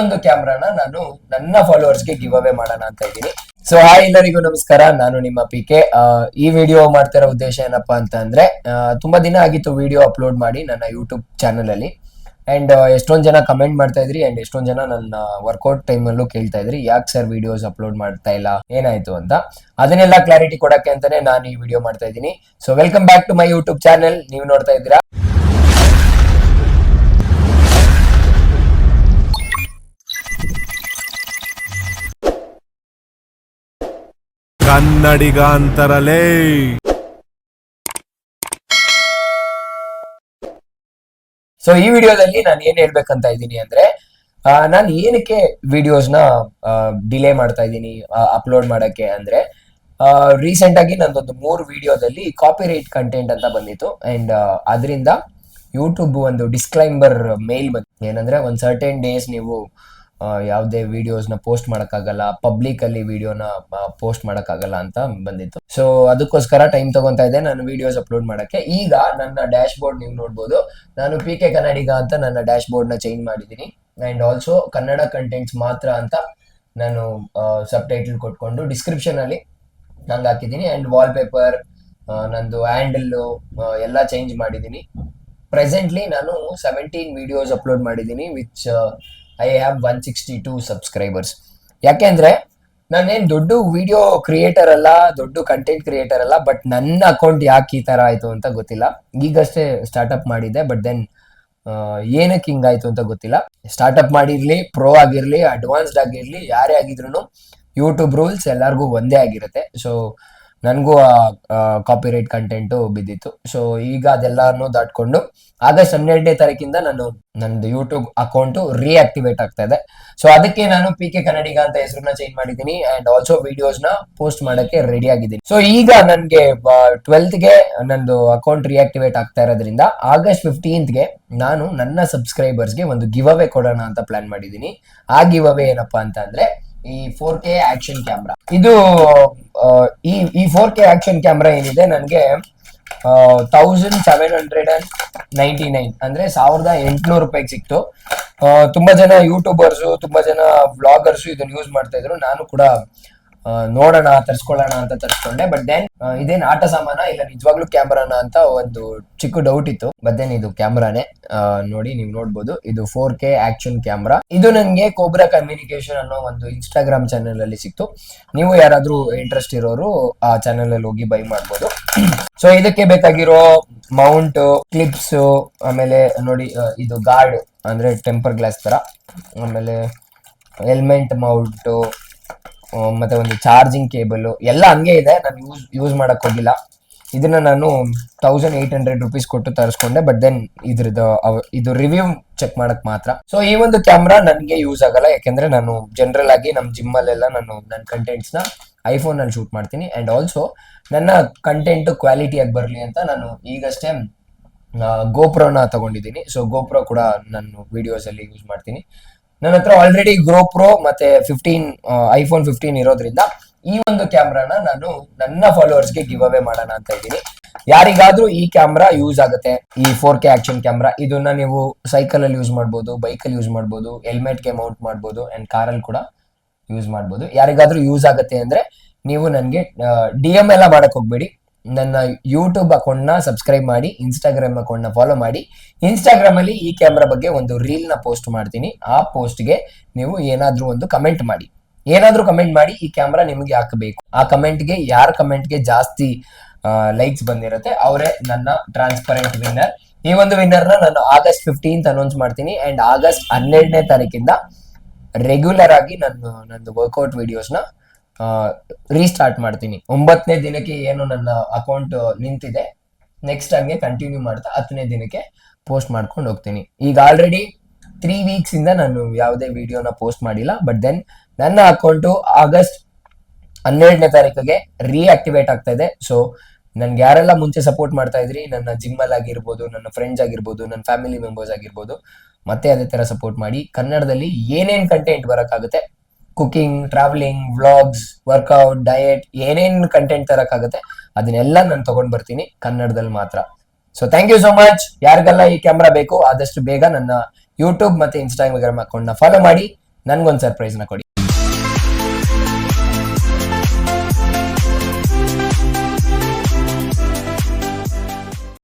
ಒಂದು ಕ್ಯಾಮ್ರಾನ ನಾನು ನನ್ನ ಫಾಲೋವರ್ಸ್ಗೆ ಗಿವ್ ಅವೇ ಮಾಡೋಣ ಅಂತ ಇದ್ದೀನಿ. ಸೊ ಹಾಯ್ ಎಲ್ಲರಿಗೂ ನಮಸ್ಕಾರ, ನಾನು ನಿಮ್ಮ PK. ಈ ವಿಡಿಯೋ ಮಾಡ್ತಿರೋ ಉದ್ದೇಶ ಏನಪ್ಪಾ ಅಂತ ಅಂದ್ರೆ, ತುಂಬಾ ದಿನ ಆಗಿತ್ತು ವಿಡಿಯೋ ಅಪ್ಲೋಡ್ ಮಾಡಿ ನನ್ನ ಯೂಟ್ಯೂಬ್ ಚಾನಲ್ ಅಲ್ಲಿ. ಅಂಡ್ ಎಷ್ಟೊಂದ್ ಜನ ಕಮೆಂಟ್ ಮಾಡ್ತಾ ಇದ್ರಿ ಅಂಡ್ ಎಷ್ಟೊಂದ್ ಜನ ನನ್ನ ವರ್ಕೌಟ್ ಟೈಮ್ ಅಲ್ಲೂ ಕೇಳ್ತಾ ಇದ್ರಿ, ಯಾಕೆ ಸರ್ ವಿಡಿಯೋಸ್ ಅಪ್ಲೋಡ್ ಮಾಡ್ತಾ ಇಲ್ಲ, ಏನಾಯ್ತು ಅಂತ. ಅದನ್ನೆಲ್ಲ ಕ್ಲಾರಿಟಿ ಕೊಡಕ್ಕೆ ಅಂತಾನೆ ನಾನು ಈ ವಿಡಿಯೋ ಮಾಡ್ತಾ ಇದ್ದೀನಿ. So welcome back to my YouTube channel. ನೀವು ನೋಡ್ತಾ ಇದ್ದೀರಾ ಕನ್ನಡಿಗ ಅಂತರಲೇ. ಸೊ ಈ ವಿಡಿಯೋದಲ್ಲಿ ನಾನು ಏನ್ ಹೇಳ್ಬೇಕಂತ ಇದ್ದೀನಿ ಅಂದ್ರೆ, ನಾನು ಏನಕ್ಕೆ ವಿಡಿಯೋಸ್ನ ಡಿಲೇ ಮಾಡ್ತಾ ಇದ್ದೀನಿ ಅಪ್ಲೋಡ್ ಮಾಡಕ್ಕೆ ಅಂದ್ರೆ, ರೀಸೆಂಟ್ ಆಗಿ ನಂದೊಂದು 3 ವಿಡಿಯೋದಲ್ಲಿ ಕಾಪಿರೈಟ್ ಕಂಟೆಂಟ್ ಅಂತ ಬಂದಿತ್ತು. ಅಂಡ್ ಅದರಿಂದ ಯೂಟ್ಯೂಬ್ ಒಂದು ಡಿಸ್ಕ್ಲೈಮರ್ ಮೇಲ್ ಬಂತು. ಏನಂದ್ರೆ ಒಂದು ಸರ್ಟೆನ್ ಡೇಸ್ ನೀವು ಯಾವುದೇ ವಿಡಿಯೋಸ್ನ ಪೋಸ್ಟ್ ಮಾಡೋಕ್ಕಾಗಲ್ಲ, ಪಬ್ಲಿಕ್ ಅಲ್ಲಿ ವಿಡಿಯೋನ ಪೋಸ್ಟ್ ಮಾಡೋಕ್ಕಾಗಲ್ಲ ಅಂತ ಬಂದಿತ್ತು. ಸೊ ಅದಕ್ಕೋಸ್ಕರ ಟೈಮ್ ತಗೊಂತಾ ಇದೆ ನಾನು ವಿಡಿಯೋಸ್ ಅಪ್ಲೋಡ್ ಮಾಡಕ್ಕೆ. ಈಗ ನನ್ನ ಡ್ಯಾಶ್ ಬೋರ್ಡ್ ನೀವು ನೋಡ್ಬೋದು, ನಾನು PK ಕನ್ನಡಿಗ ಅಂತ ನನ್ನ ಡ್ಯಾಶ್ ಬೋರ್ಡ್ ನ ಚೇಂಜ್ ಮಾಡಿದ್ದೀನಿ. ಅಂಡ್ ಆಲ್ಸೋ ಕನ್ನಡ ಕಂಟೆಂಟ್ಸ್ ಮಾತ್ರ ಅಂತ ನಾನು ಸಬ್ ಟೈಟಲ್ ಕೊಟ್ಕೊಂಡು ಡಿಸ್ಕ್ರಿಪ್ಷನ್ ಅಲ್ಲಿ ನಂಗೆ ಹಾಕಿದ್ದೀನಿ. ಅಂಡ್ ವಾಲ್ ಪೇಪರ್, ನಂದು ಹ್ಯಾಂಡಲ್ ಎಲ್ಲ ಚೇಂಜ್ ಮಾಡಿದ್ದೀನಿ. ಪ್ರೆಸೆಂಟ್ಲಿ ನಾನು 17 ವಿಡಿಯೋಸ್ ಅಪ್ಲೋಡ್ ಮಾಡಿದ್ದೀನಿ, ವಿಚ್ ಐ ಹ್ಯಾವ್ 162 ಸಬ್ಸ್ಕ್ರೈಬರ್ಸ್. ಯಾಕೆಂದ್ರೆ ನಾನೇನ್ ದೊಡ್ಡ ವಿಡಿಯೋ ಕ್ರಿಯೇಟರ್ ಅಲ್ಲ, ದೊಡ್ಡ ಕಂಟೆಂಟ್ ಕ್ರಿಯೇಟರ್ ಅಲ್ಲ, ಬಟ್ ನನ್ನ ಅಕೌಂಟ್ ಯಾಕೆ ಈ ತರ ಆಯ್ತು ಅಂತ ಗೊತ್ತಿಲ್ಲ. ಈಗಷ್ಟೇ ಸ್ಟಾರ್ಟ್ಅಪ್ ಮಾಡಿದ್ದೆ, ಬಟ್ ದೆನ್ ಏನಕ್ಕೆ ಹಿಂಗಾಯ್ತು ಅಂತ ಗೊತ್ತಿಲ್ಲ. ಸ್ಟಾರ್ಟ್ಅಪ್ ಮಾಡಿರ್ಲಿ, ಪ್ರೋ ಆಗಿರ್ಲಿ, ಅಡ್ವಾನ್ಸ್ಡ್ ಆಗಿರ್ಲಿ, ಯಾರೇ ಆಗಿದ್ರು ಯೂಟ್ಯೂಬ್ ರೂಲ್ಸ್ ಎಲ್ಲರಿಗೂ ಒಂದೇ ಆಗಿರುತ್ತೆ. ಸೊ ನನಗೂ ಕಾಪಿರೈಟ್ ಕಂಟೆಂಟು ಬಿದ್ದಿತ್ತು. ಸೊ ಈಗ ಅದೆಲ್ಲಾನು ದಾಟ್ಕೊಂಡು ಆಗಸ್ಟ್ 12ನೇ ತಾರೀಕಿಂದ ನಂದು ಯೂಟ್ಯೂಬ್ ಅಕೌಂಟು ರಿಆಕ್ಟಿವೇಟ್ ಆಗ್ತಾ ಇದೆ. ಸೊ ಅದಕ್ಕೆ ನಾನು PK ಕನ್ನಡಿಗ ಅಂತ ಹೆಸರನ್ನ ಚೇಂಜ್ ಮಾಡಿದ್ದೀನಿ. ಅಂಡ್ ಆಲ್ಸೋ ವಿಡಿಯೋಸ್ ನ ಪೋಸ್ಟ್ ಮಾಡಕ್ಕೆ ರೆಡಿ ಆಗಿದ್ದೀನಿ. ಸೊ ಈಗ ನನ್ಗೆ 12ಗೆ ನಂದು ಅಕೌಂಟ್ ರಿಆಕ್ಟಿವೇಟ್ ಆಗ್ತಾ ಇರೋದ್ರಿಂದ ಆಗಸ್ಟ್ 15ಗೆ ನಾನು ನನ್ನ ಸಬ್ಸ್ಕ್ರೈಬರ್ಸ್ಗೆ ಒಂದು ಗಿವ್ ಅವೇ ಕೊಡೋಣ ಅಂತ ಪ್ಲಾನ್ ಮಾಡಿದ್ದೀನಿ. ಆ ಗಿವ್ ಅವೇ ಏನಪ್ಪಾ ಅಂತ ಅಂದ್ರೆ, ಈ 4K ಆಕ್ಷನ್ ಕ್ಯಾಮ್ರಾ. ಇದು ಈ 4K ಆಕ್ಷನ್ ಕ್ಯಾಮ್ರಾ ಏನಿದೆ ನನಗೆ 1799 ಅಂದ್ರೆ 1800 ರೂಪಾಯಿಗೆ ಸಿಕ್ತು. ತುಂಬಾ ಜನ ಯೂಟ್ಯೂಬರ್ಸ್, ತುಂಬಾ ಜನ ವ್ಲಾಗರ್ಸ್ ಇದನ್ನ ಯೂಸ್ ಮಾಡ್ತಾ ಇದ್ರು. ನಾನು ಕೂಡ ನೋಡೋಣ, ತರ್ಸ್ಕೊಳ್ಳೋಣ ಅಂತ ತರ್ಸ್ಕೊಂಡೆ. ಬಟ್ ದೆನ್ ಇದೇನ್ ಆಟ ಸಾಮಾನ ಇಲ್ಲ ನಿಜವಾಗ್ಲೂ ಕ್ಯಾಮ್ರಾನ ಅಂತ ಒಂದು ಚಿಕ್ಕ ಡೌಟ್ ಇತ್ತು. ಬಟ್ ದೆನ್ ಇದು ಕ್ಯಾಮ್ರಾನೇ. ನೋಡಿ, ನೀವು ನೋಡ್ಬೋದು, ಇದು 4K ಆಕ್ಷನ್ ಕ್ಯಾಮ್ರಾ. ಇದು ನನಗೆ ಕೋಬ್ರಾ ಕಮ್ಯುನಿಕೇಶನ್ ಅನ್ನೋ ಒಂದು ಇನ್ಸ್ಟಾಗ್ರಾಮ್ ಚಾನೆಲ್ ಅಲ್ಲಿ ಸಿಕ್ತು. ನೀವು ಯಾರಾದ್ರೂ ಇಂಟ್ರೆಸ್ಟ್ ಇರೋರು ಆ ಚಾನೆಲ್ ಅಲ್ಲಿ ಹೋಗಿ ಬೈ ಮಾಡ್ಬೋದು. ಸೊ ಇದಕ್ಕೆ ಬೇಕಾಗಿರೋ ಮೌಂಟ್, ಕ್ಲಿಪ್ಸ್, ಆಮೇಲೆ ನೋಡಿ ಇದು ಗಾರ್ಡ್ ಅಂದ್ರೆ ಟೆಂಪರ್ ಗ್ಲಾಸ್ ತರ, ಆಮೇಲೆ ಹೆಲ್ಮೆಟ್ ಮೌಂಟ್, ಮತ್ತೆ ಒಂದು ಚಾರ್ಜಿಂಗ್ ಕೇಬಲ್ ಎಲ್ಲ ಹಂಗೆ ಇದೆ. ನಾನು ಯೂಸ್ ಮಾಡಕ್ ಹೋಗಿಲ್ಲ. ಇದನ್ನ ನಾನು 1800 ರೂಪೀಸ್ ಕೊಟ್ಟು ತರಿಸ್ಕೊಂಡೆ. ಬಟ್ ದೆನ್ ಇದು ರಿವ್ಯೂ ಚೆಕ್ ಮಾಡಕ್ ಮಾತ್ರ. ಸೊ ಈ ಒಂದು ಕ್ಯಾಮ್ರಾ ನನಗೆ ಯೂಸ್ ಆಗಲ್ಲ, ಯಾಕೆಂದ್ರೆ ನಾನು ಜನರಲ್ ಆಗಿ ನಮ್ಮ ಜಿಮ್ ಅಲ್ಲೆಲ್ಲ ನನ್ನ ಕಂಟೆಂಟ್ಸ್ ನ ಐಫೋನ್ ಅಲ್ಲಿ ಶೂಟ್ ಮಾಡ್ತೀನಿ. ಅಂಡ್ ಆಲ್ಸೋ ನನ್ನ ಕಂಟೆಂಟ್ ಕ್ವಾಲಿಟಿಯಾಗಿ ಬರಲಿ ಅಂತ ನಾನು ಈಗಷ್ಟೇ ಗೋಪ್ರೋನ ತಗೊಂಡಿದ್ದೀನಿ. ಸೊ ಗೋಪ್ರೋ ಕೂಡ ನಾನು ವಿಡಿಯೋಸ್ ಅಲ್ಲಿ ಯೂಸ್ ಮಾಡ್ತೀನಿ. ನನ್ನ ಹತ್ರ ಆಲ್ರೆಡಿ GoPro ಮತ್ತೆ ಐಫೋನ್ 15 ಇರೋದ್ರಿಂದ ಈ ಒಂದು ಕ್ಯಾಮ್ರಾನ ನಾನು ನನ್ನ ಫಾಲೋವರ್ಸ್ಗೆ ಗಿವ್ ಅವೇ ಮಾಡೋಣ ಅಂತ ಇದ್ದೀನಿ. ಯಾರಿಗಾದ್ರೂ ಈ ಕ್ಯಾಮ್ರಾ ಯೂಸ್ ಆಗುತ್ತೆ, ಈ 4K ಆಕ್ಷನ್ ಕ್ಯಾಮ್ರಾ, ಇದನ್ನ ನೀವು ಸೈಕಲ್ ಅಲ್ಲಿ ಯೂಸ್ ಮಾಡ್ಬೋದು, ಬೈಕ್ ಅಲ್ಲಿ ಯೂಸ್ ಮಾಡ್ಬೋದು, ಹೆಲ್ಮೆಟ್ಗೆ ಮೌಂಟ್ ಮಾಡ್ಬೋದು, ಅಂಡ್ ಕಾರಲ್ಲಿ ಕೂಡ ಯೂಸ್ ಮಾಡ್ಬೋದು. ಯಾರಿಗಾದ್ರೂ ಯೂಸ್ ಆಗುತ್ತೆ ಅಂದ್ರೆ ನೀವು ನನಗೆ DM ಎಲ್ಲ ಮಾಡಕ್ ಹೋಗ್ಬೇಡಿ. ನನ್ನ ಯೂಟ್ಯೂಬ್ ಅಕೌಂಟ್ ನ ಸಬ್ಸ್ಕ್ರೈಬ್ ಮಾಡಿ, ಇನ್ಸ್ಟಾಗ್ರಾಮ್ ಅಕೌಂಟ್ ನ ಫಾಲೋ ಮಾಡಿ. ಇನ್ಸ್ಟಾಗ್ರಾಮ್ ಅಲ್ಲಿ ಈ ಕ್ಯಾಮ್ರಾ ಬಗ್ಗೆ ಒಂದು ರೀಲ್ ನ ಪೋಸ್ಟ್ ಮಾಡ್ತೀನಿ. ಆ ಪೋಸ್ಟ್ಗೆ ನೀವು ಏನಾದ್ರೂ ಒಂದು ಕಮೆಂಟ್ ಮಾಡಿ, ಈ ಕ್ಯಾಮ್ರಾ ನಿಮಗೆ ಹಾಕಬೇಕು. ಆ ಕಮೆಂಟ್ಗೆ ಯಾರ ಕಮೆಂಟ್ಗೆ ಜಾಸ್ತಿ ಲೈಕ್ಸ್ ಬಂದಿರುತ್ತೆ ಅವರೇ ನನ್ನ ಟ್ರಾನ್ಸ್ಪರೆಂಟ್ ವಿನ್ನರ್. ಈ ಒಂದು ವಿನ್ನರ್ ನ ನಾನು ಆಗಸ್ಟ್ 15th ಅನೌನ್ಸ್ ಮಾಡ್ತೀನಿ. ಅಂಡ್ ಆಗಸ್ಟ್ 12ನೇ ತಾರೀಕಿಂದ ರೆಗ್ಯುಲರ್ ಆಗಿ ನಂದು ವರ್ಕೌಟ್ ವಿಡಿಯೋಸ್ ನ ರೀಸ್ಟಾರ್ಟ್ ಮಾಡ್ತೀನಿ. 9ನೇ ದಿನಕ್ಕೆ ಏನು ನನ್ನ ಅಕೌಂಟ್ ನಿಂತಿದೆ, ನೆಕ್ಸ್ಟ್ ಹಂಗೆ ಕಂಟಿನ್ಯೂ ಮಾಡ್ತಾ 10ನೇ ದಿನಕ್ಕೆ ಪೋಸ್ಟ್ ಮಾಡ್ಕೊಂಡು ಹೋಗ್ತೀನಿ. ಈಗ ಆಲ್ರೆಡಿ 3 ವೀಕ್ಸ್ ಇಂದ ನಾನು ಯಾವುದೇ ವಿಡಿಯೋನ ಪೋಸ್ಟ್ ಮಾಡಿಲ್ಲ. ಬಟ್ ದೆನ್ ನನ್ನ ಅಕೌಂಟು ಆಗಸ್ಟ್ 12ನೇ ತಾರೀಕಿಗೆ ರಿಆಕ್ಟಿವೇಟ್ ಆಗ್ತಾ ಇದೆ. ಸೊ ನನ್ಗೆ ಯಾರೆಲ್ಲ ಮುಂಚೆ ಸಪೋರ್ಟ್ ಮಾಡ್ತಾ ಇದ್ರಿ, ನನ್ನ ಜಿಮ್ ಅಲ್ಲಿ ಆಗಿರ್ಬೋದು, ನನ್ನ ಫ್ರೆಂಡ್ಸ್ ಆಗಿರ್ಬೋದು, ನನ್ನ ಫ್ಯಾಮಿಲಿ ಮೆಂಬರ್ಸ್ ಆಗಿರ್ಬೋದು, ಮತ್ತೆ ಅದೇ ತರ ಸಪೋರ್ಟ್ ಮಾಡಿ. ಕನ್ನಡದಲ್ಲಿ ಏನೇನ್ ಕಂಟೆಂಟ್ ಬರಕ್ಕಾಗುತ್ತೆ, cooking, traveling, vlogs, workout, diet, ಏನೇನ್ ಕಂಟೆಂಟ್ ತರಕ್ಕಾಗುತ್ತೆ ಅದನ್ನೆಲ್ಲ ನಾನು ತಗೊಂಡ್ ಬರ್ತೀನಿ ಕನ್ನಡದಲ್ಲಿ ಮಾತ್ರ. So thank you so much. ಯಾರಿಗೆಲ್ಲ ಈ ಕ್ಯಾಮ್ರಾ ಬೇಕು ಆದಷ್ಟು ಬೇಗ ನನ್ನ ಯೂಟ್ಯೂಬ್ ಮತ್ತೆ ಇನ್ಸ್ಟಾಗ್ರಾಮ್ ಅಕೌಂಟ್ ನ ಫಾಲೋ ಮಾಡಿ. ನನ್ಗೊಂದು ಸರ್ಪ್ರೈಸ್ನ ಕೊಡಿ.